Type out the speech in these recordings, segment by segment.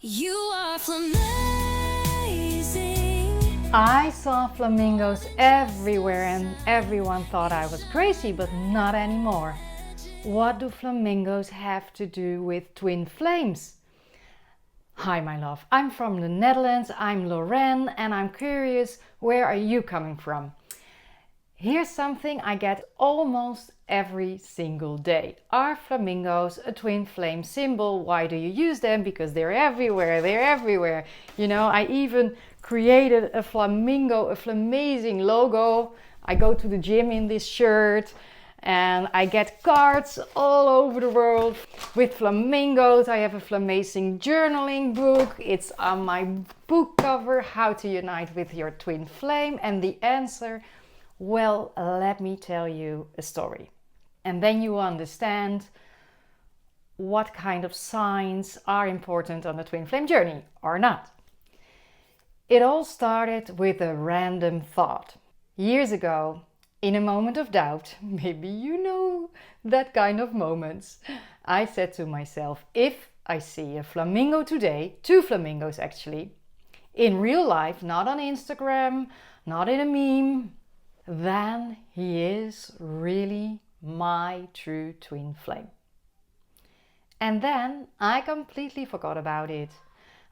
You are flamazing. I saw flamingos everywhere and everyone thought I was crazy, but not anymore. What do flamingos have to do with twin flames? Hi my love, I'm from the Netherlands, I'm Lorraine, and I'm curious, where are you coming from? Here's something I get almost every single day. Are flamingos a twin flame symbol? Why do you use them? Because they're everywhere, they're everywhere. You know, I even created a flamingo, a flamazing logo. I go to the gym in this shirt and I get cards all over the world with flamingos. I have a flamazing journaling book. It's on my book cover, How to Unite with Your Twin Flame. And the answer, well, let me tell you a story. And then you understand what kind of signs are important on the twin flame journey or not. It all started with a random thought. Years ago, in a moment of doubt, maybe you know that kind of moments, I said to myself, if I see a flamingo today, two flamingos actually, in real life, not on Instagram, not in a meme, then he is really my true twin flame. And then I completely forgot about it.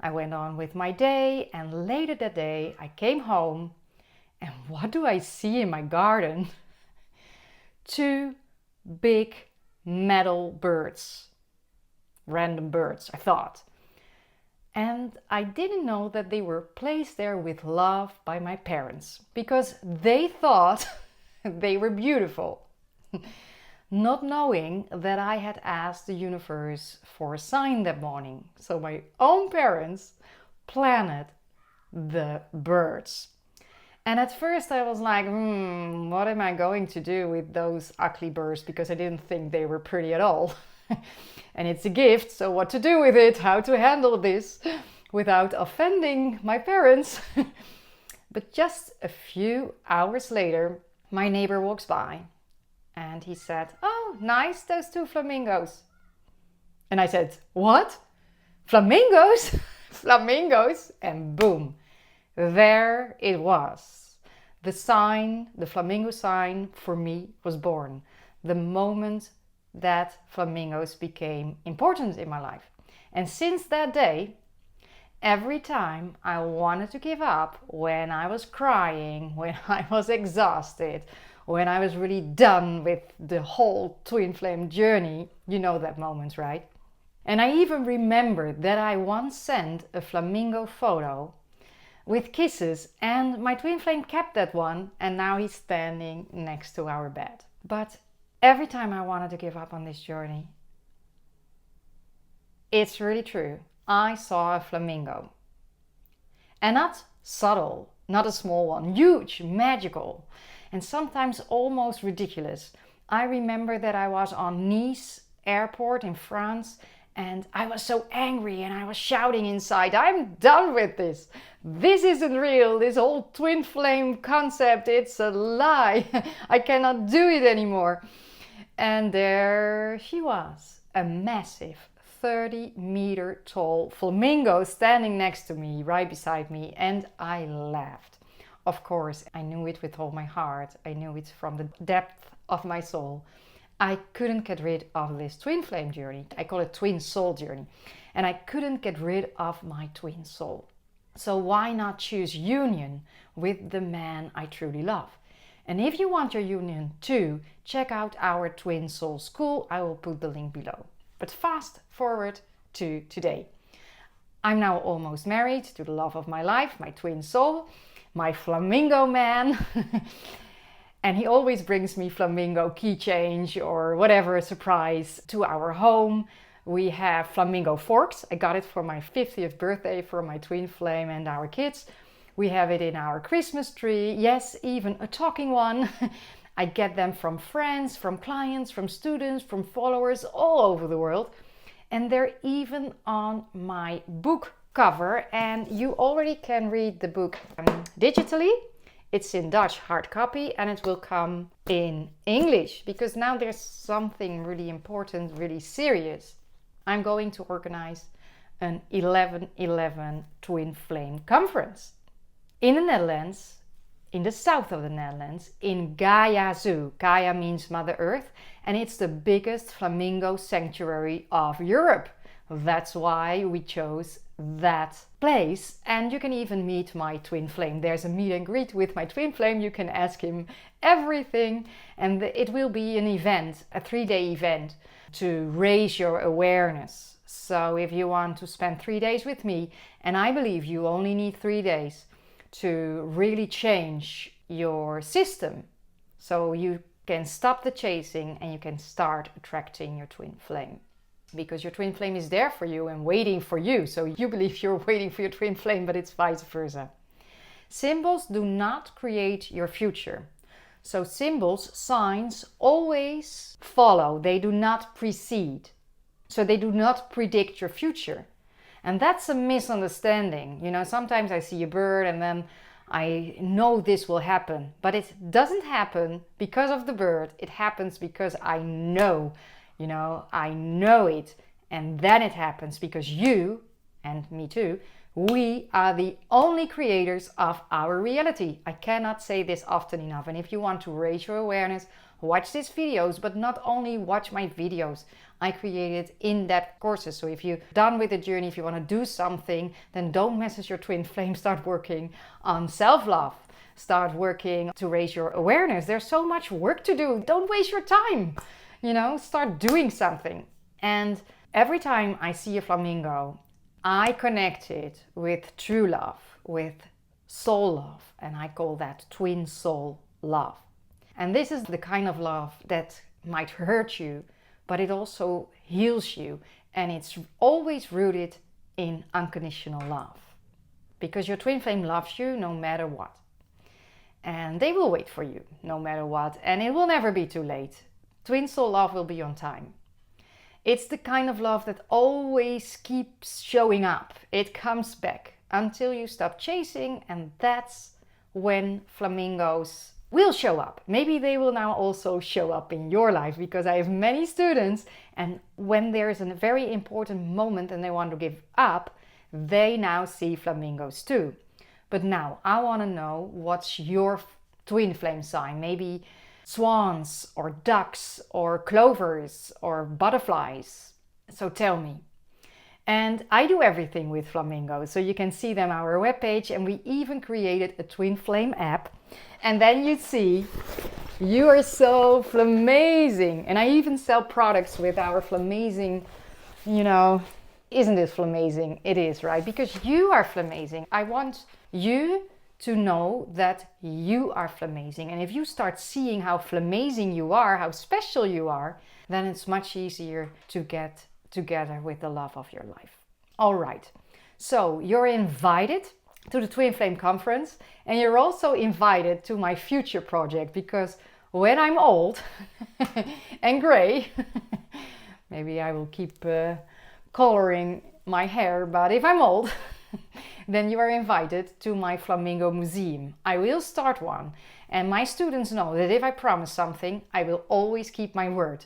I went on with my day, and later that day I came home, and what do I see in my garden? Two big metal birds. Random birds, I thought. And I didn't know that they were placed there with love by my parents, because they thought they were beautiful. Not knowing that I had asked the universe for a sign that morning. So my own parents planted the birds. And at first I was like, what am I going to do with those ugly birds? Because I didn't think they were pretty at all. And it's a gift, so what to do with it, how to handle this without offending my parents. But just a few hours later, my neighbor walks by and he said, "Oh, nice, those two flamingos." And I said, "What? Flamingos?" Flamingos? And boom, there it was. The sign, the flamingo sign for me was born. The moment that flamingos became important in my life. And since that day, every time I wanted to give up, when I was crying, when I was exhausted, when I was really done with the whole twin flame journey, you know that moment, right? And I even remember that I once sent a flamingo photo with kisses, and my twin flame kept that one, and now he's standing next to our bed. But every time I wanted to give up on this journey, it's really true, I saw a flamingo. And not subtle, not a small one, huge, magical, and sometimes almost ridiculous. I remember that I was on Nice airport in France, and I was so angry and I was shouting inside, "I'm done with this. This isn't real. This whole twin flame concept, it's a lie. I cannot do it anymore." And there she was, a massive 30-meter tall flamingo standing next to me, right beside me, and I laughed. Of course, I knew it with all my heart. I knew it from the depth of my soul. I couldn't get rid of this twin flame journey. I call it twin soul journey. And I couldn't get rid of my twin soul. So why not choose union with the man I truly love? And if you want your union too, check out our Twin Soul School. I will put the link below. But fast forward to today. I'm now almost married to the love of my life, my twin soul, my flamingo man. And he always brings me flamingo key change or whatever, a surprise to our home. We have flamingo forks. I got it for my 50th birthday for my twin flame and our kids. We have it in our Christmas tree. Yes, even a talking one. I get them from friends, from clients, from students, from followers all over the world. And they're even on my book cover. And you already can read the book digitally. It's in Dutch hard copy, and it will come in English, because now there's something really important, really serious. I'm going to organize an 11-11 twin flame conference in the Netherlands, in the south of the Netherlands, in Gaia Zoo. Gaia means Mother Earth, and it's the biggest flamingo sanctuary of Europe. That's why we chose that place. And you can even meet my twin flame. There's a meet and greet with my twin flame. You can ask him everything, and it will be an event, a 3-day event to raise your awareness. So if you want to spend 3 days with me, and I believe you only need 3 days to really change your system, so you can stop the chasing and you can start attracting your twin flame. Because your twin flame is there for you and waiting for you. So you believe you're waiting for your twin flame, but it's vice versa. Symbols do not create your future. So symbols, signs, always follow. They do not precede. So they do not predict your future. And that's a misunderstanding. You know, sometimes I see a bird and then I know this will happen. But it doesn't happen because of the bird. It happens because I know. You know, I know it, and then it happens because you, and me too, we are the only creators of our reality. I cannot say this often enough. And if you want to raise your awareness, watch these videos, but not only watch my videos. I created in-depth courses. So if you're done with the journey, if you want to do something, then don't message your twin flame. Start working on self-love. Start working to raise your awareness. There's so much work to do. Don't waste your time. You know, start doing something. And every time I see a flamingo, I connect it with true love, with soul love. And I call that twin soul love. And this is the kind of love that might hurt you, but it also heals you. And it's always rooted in unconditional love. Because your twin flame loves you no matter what. And they will wait for you no matter what. And it will never be too late. Twin soul love will be on time. It's the kind of love that always keeps showing up. It comes back until you stop chasing, and that's when flamingos will show up. Maybe they will now also show up in your life, because I have many students, and when there's a very important moment and they want to give up, they now see flamingos too. But now I want to know, what's your twin flame sign? Maybe swans or ducks or clovers or butterflies. So tell me. And I do everything with flamingos. So you can see them on our webpage, and we even created a twin flame app. And then you see, you are so flamazing. And I even sell products with our flamazing, you know, isn't it flamazing? It is, right? Because you are flamazing. I want you to know that you are flamazing. And if you start seeing how flamazing you are, how special you are, then it's much easier to get together with the love of your life. All right. So you're invited to the Twin Flame Conference, and you're also invited to my future project, because when I'm old and gray, maybe I will keep coloring my hair, but if I'm old, then you are invited to my Flamingo Museum. I will start one, and my students know that if I promise something, I will always keep my word.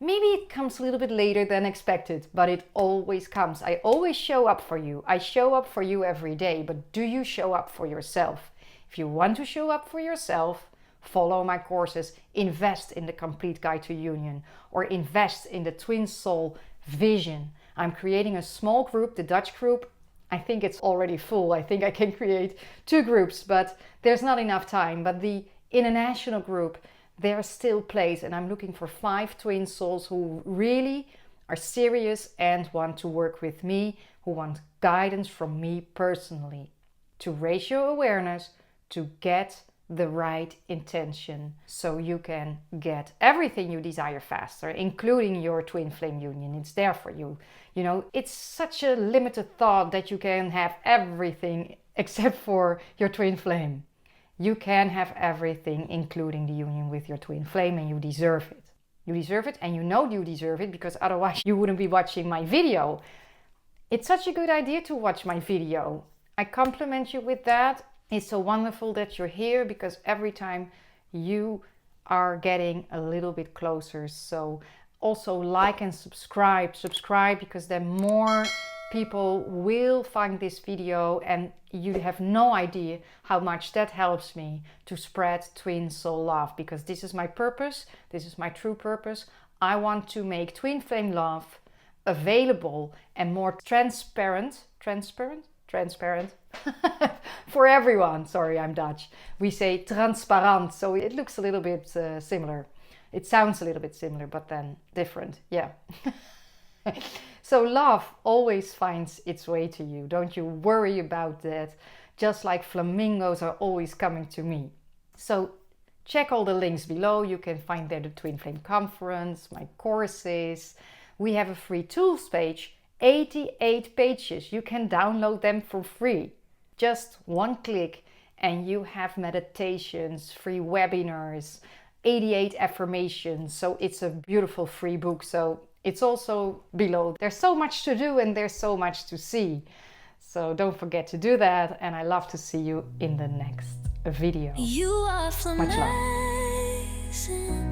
Maybe it comes a little bit later than expected, but it always comes. I always show up for you. I show up for you every day, but do you show up for yourself? If you want to show up for yourself, follow my courses, invest in the Complete Guide to Union, or invest in the Twin Soul Vision. I'm creating a small group, the Dutch group. I think it's already full. I think I can create 2 groups, but there's not enough time. But the international group, there's still place, and I'm looking for 5 twin souls who really are serious and want to work with me, who want guidance from me personally, to raise your awareness, to get the right intention, so you can get everything you desire faster, including your twin flame union. It's there for you. You know, it's such a limited thought that you can have everything except for your twin flame. You can have everything, including the union with your twin flame, and you deserve it. You deserve it, and you know you deserve it, because otherwise you wouldn't be watching my video. It's such a good idea to watch my video. I compliment you with that. It's so wonderful that you're here, because every time you are getting a little bit closer. So also like and subscribe, because then more people will find this video, and you have no idea how much that helps me to spread twin soul love, because this is my purpose. This is my true purpose. I want to make twin flame love available and more transparent for everyone. Sorry, I'm Dutch. We say transparant, so it looks a little bit similar. It sounds a little bit similar, but then different. Yeah. So love always finds its way to you. Don't you worry about that. Just like flamingos are always coming to me. So check all the links below. You can find there the Twin Flame Conference, my courses. We have a free tools page, 88 pages. You can download them for free. Just one click and you have meditations, free webinars, 88 affirmations. So it's a beautiful free book. So it's also below. There's so much to do and there's so much to see. So don't forget to do that. And I love to see you in the next video. You are Much love. flamazing.